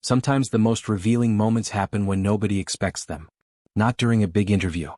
Sometimes the most revealing moments happen when nobody expects them. Not during a big interview.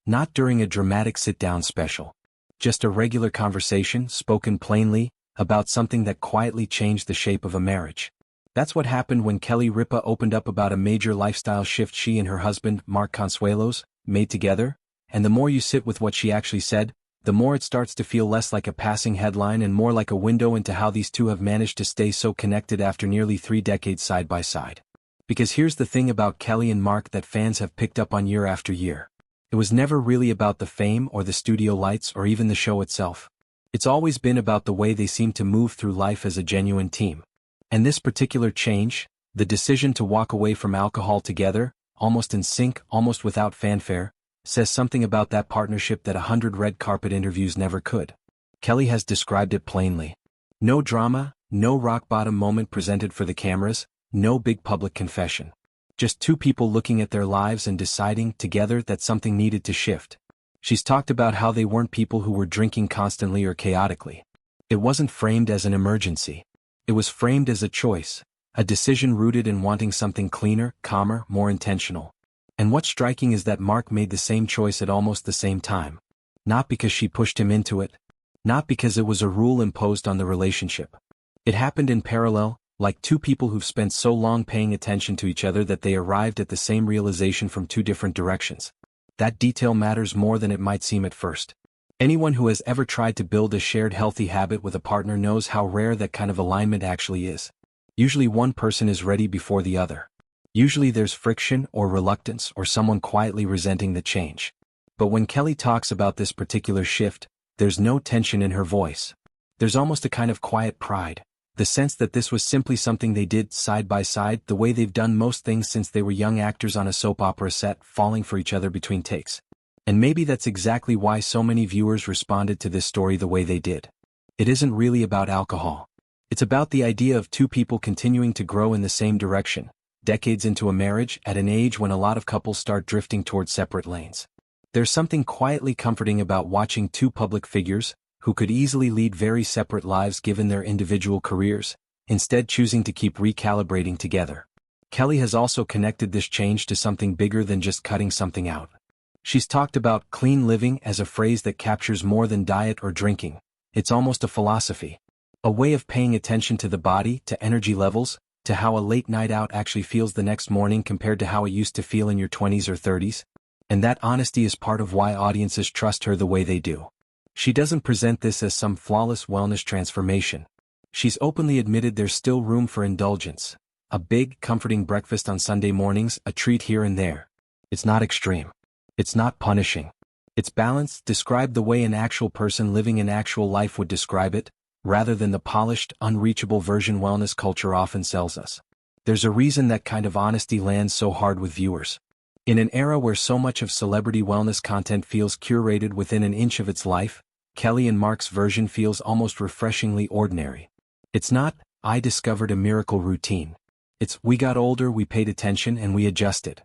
Not during a dramatic sit-down special. Just a regular conversation, spoken plainly, about something that quietly changed the shape of a marriage. That's what happened when Ripa opened up about a major lifestyle shift she and her husband, Mark Consuelos, made together, and the more you sit with what she actually said, the more it starts to feel less like a passing headline and more like a window into how these two have managed to stay so connected after nearly 3 decades side by side. Because here's the thing about Kelly and Mark that fans have picked up on year after year. It was never really about the fame or the studio lights or even the show itself. It's always been about the way they seem to move through life as a genuine team. And this particular change, the decision to walk away from alcohol together, almost in sync, almost without fanfare, says something about that partnership that 100 red carpet interviews never could. Kelly has described it plainly. No drama, no rock-bottom moment presented for the cameras, no big public confession. Just two people looking at their lives and deciding together that something needed to shift. She's talked about how they weren't people who were drinking constantly or chaotically. It wasn't framed as an emergency. It was framed as a choice, a decision rooted in wanting something cleaner, calmer, more intentional. And what's striking is that Mark made the same choice at almost the same time. Not because she pushed him into it. Not because it was a rule imposed on the relationship. It happened in parallel, like two people who've spent so long paying attention to each other that they arrived at the same realization from two different directions. That detail matters more than it might seem at first. Anyone who has ever tried to build a shared healthy habit with a partner knows how rare that kind of alignment actually is. Usually one person is ready before the other. Usually there's friction or reluctance or someone quietly resenting the change. But when Kelly talks about this particular shift, there's no tension in her voice. There's almost a kind of quiet pride, the sense that this was simply something they did side by side, the way they've done most things since they were young actors on a soap opera set, falling for each other between takes. And maybe that's exactly why so many viewers responded to this story the way they did. It isn't really about alcohol. It's about the idea of two people continuing to grow in the same direction, decades into a marriage, at an age when a lot of couples start drifting towards separate lanes. There's something quietly comforting about watching two public figures, who could easily lead very separate lives given their individual careers, instead choosing to keep recalibrating together. Kelly has also connected this change to something bigger than just cutting something out. She's talked about clean living as a phrase that captures more than diet or drinking. It's almost a philosophy. A way of paying attention to the body, to energy levels, to how a late night out actually feels the next morning compared to how it used to feel in your 20s or 30s. And that honesty is part of why audiences trust her the way they do. She doesn't present this as some flawless wellness transformation. She's openly admitted there's still room for indulgence. A big, comforting breakfast on Sunday mornings, a treat here and there. It's not extreme. It's not punishing. It's balanced, described the way an actual person living an actual life would describe it, rather than the polished, unreachable version wellness culture often sells us. There's a reason that kind of honesty lands so hard with viewers. In an era where so much of celebrity wellness content feels curated within an inch of its life, Kelly and Mark's version feels almost refreshingly ordinary. It's not, I discovered a miracle routine. It's, we got older, we paid attention, and we adjusted.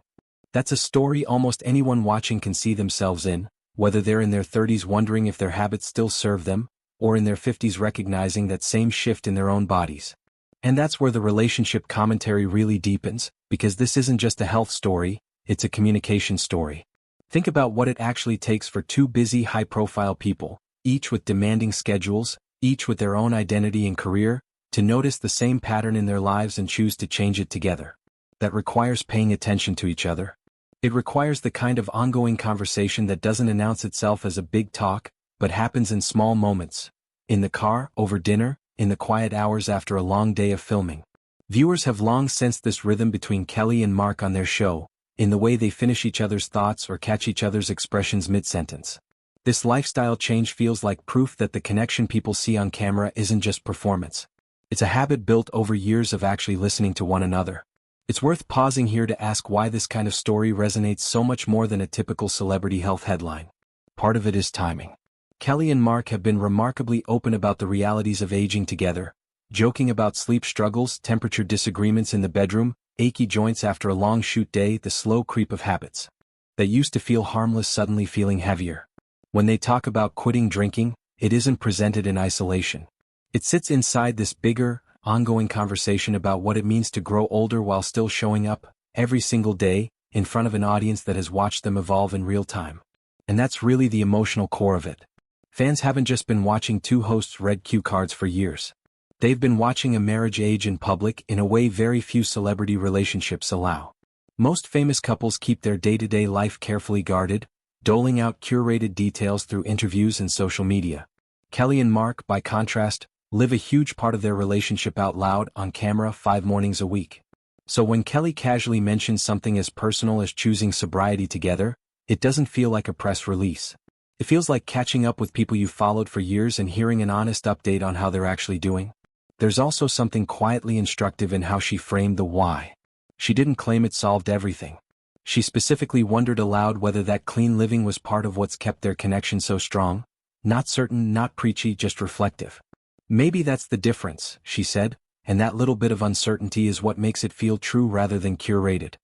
That's a story almost anyone watching can see themselves in, whether they're in their 30s wondering if their habits still serve them, or in their 50s recognizing that same shift in their own bodies. And that's where the relationship commentary really deepens, because this isn't just a health story, it's a communication story. Think about what it actually takes for two busy, high-profile people, each with demanding schedules, each with their own identity and career, to notice the same pattern in their lives and choose to change it together. That requires paying attention to each other. It requires the kind of ongoing conversation that doesn't announce itself as a big talk, but happens in small moments. In the car, over dinner, in the quiet hours after a long day of filming. Viewers have long sensed this rhythm between Kelly and Mark on their show, in the way they finish each other's thoughts or catch each other's expressions mid-sentence. This lifestyle change feels like proof that the connection people see on camera isn't just performance. It's a habit built over years of actually listening to one another. It's worth pausing here to ask why this kind of story resonates so much more than a typical celebrity health headline. Part of it is timing. Kelly and Mark have been remarkably open about the realities of aging together, joking about sleep struggles, temperature disagreements in the bedroom, achy joints after a long shoot day, the slow creep of habits that used to feel harmless suddenly feeling heavier. When they talk about quitting drinking, it isn't presented in isolation. It sits inside this bigger, ongoing conversation about what it means to grow older while still showing up, every single day, in front of an audience that has watched them evolve in real time. And that's really the emotional core of it. Fans haven't just been watching two hosts read cue cards for years. They've been watching a marriage age in public in a way very few celebrity relationships allow. Most famous couples keep their day-to-day life carefully guarded, doling out curated details through interviews and social media. Kelly and Mark, by contrast, live a huge part of their relationship out loud on camera 5 mornings a week. So when Kelly casually mentions something as personal as choosing sobriety together, it doesn't feel like a press release. It feels like catching up with people you've followed for years and hearing an honest update on how they're actually doing. There's also something quietly instructive in how she framed the why. She didn't claim it solved everything. She specifically wondered aloud whether that clean living was part of what's kept their connection so strong. Not certain, not preachy, just reflective. Maybe that's the difference, she said, and that little bit of uncertainty is what makes it feel true rather than curated.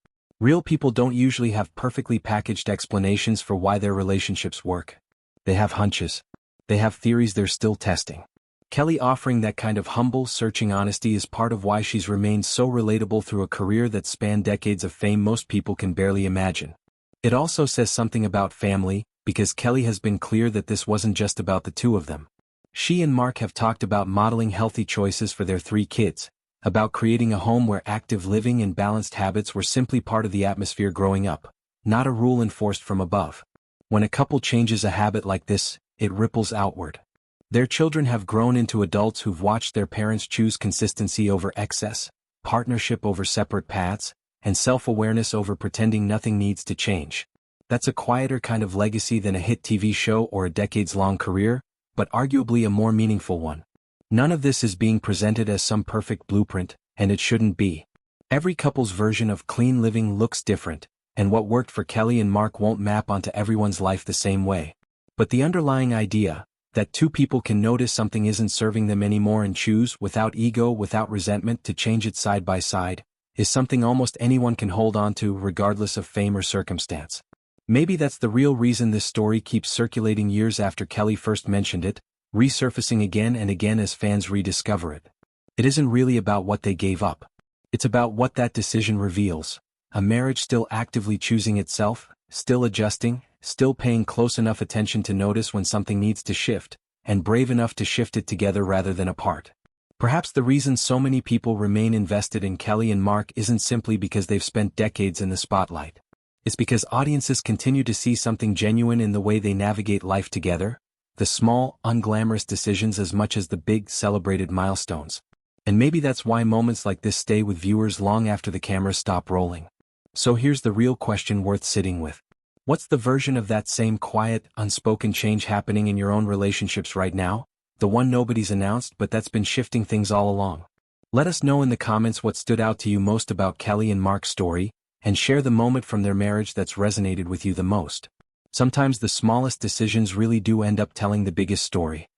Real people don't usually have perfectly packaged explanations for why their relationships work. They have hunches. They have theories they're still testing. Kelly offering that kind of humble, searching honesty is part of why she's remained so relatable through a career that spanned decades of fame most people can barely imagine. It also says something about family, because Kelly has been clear that this wasn't just about the two of them. She and Mark have talked about modeling healthy choices for their 3 kids, about creating a home where active living and balanced habits were simply part of the atmosphere growing up, not a rule enforced from above. When a couple changes a habit like this, it ripples outward. Their children have grown into adults who've watched their parents choose consistency over excess, partnership over separate paths, and self-awareness over pretending nothing needs to change. That's a quieter kind of legacy than a hit TV show or a decades-long career, but arguably a more meaningful one. None of this is being presented as some perfect blueprint, and it shouldn't be. Every couple's version of clean living looks different, and what worked for Kelly and Mark won't map onto everyone's life the same way. But the underlying idea, that two people can notice something isn't serving them anymore and choose, without ego, without resentment, to change it side by side, is something almost anyone can hold on to regardless of fame or circumstance. Maybe that's the real reason this story keeps circulating years after Kelly first mentioned it, resurfacing again and again as fans rediscover it. It isn't really about what they gave up. It's about what that decision reveals. A marriage still actively choosing itself, still adjusting, still paying close enough attention to notice when something needs to shift, and brave enough to shift it together rather than apart. Perhaps the reason so many people remain invested in Kelly and Mark isn't simply because they've spent decades in the spotlight. It's because audiences continue to see something genuine in the way they navigate life together, the small, unglamorous decisions as much as the big, celebrated milestones. And maybe that's why moments like this stay with viewers long after the cameras stop rolling. So here's the real question worth sitting with. What's the version of that same quiet, unspoken change happening in your own relationships right now? The one nobody's announced but that's been shifting things all along. Let us know in the comments what stood out to you most about Kelly and Mark's story, and share the moment from their marriage that's resonated with you the most. Sometimes the smallest decisions really do end up telling the biggest story.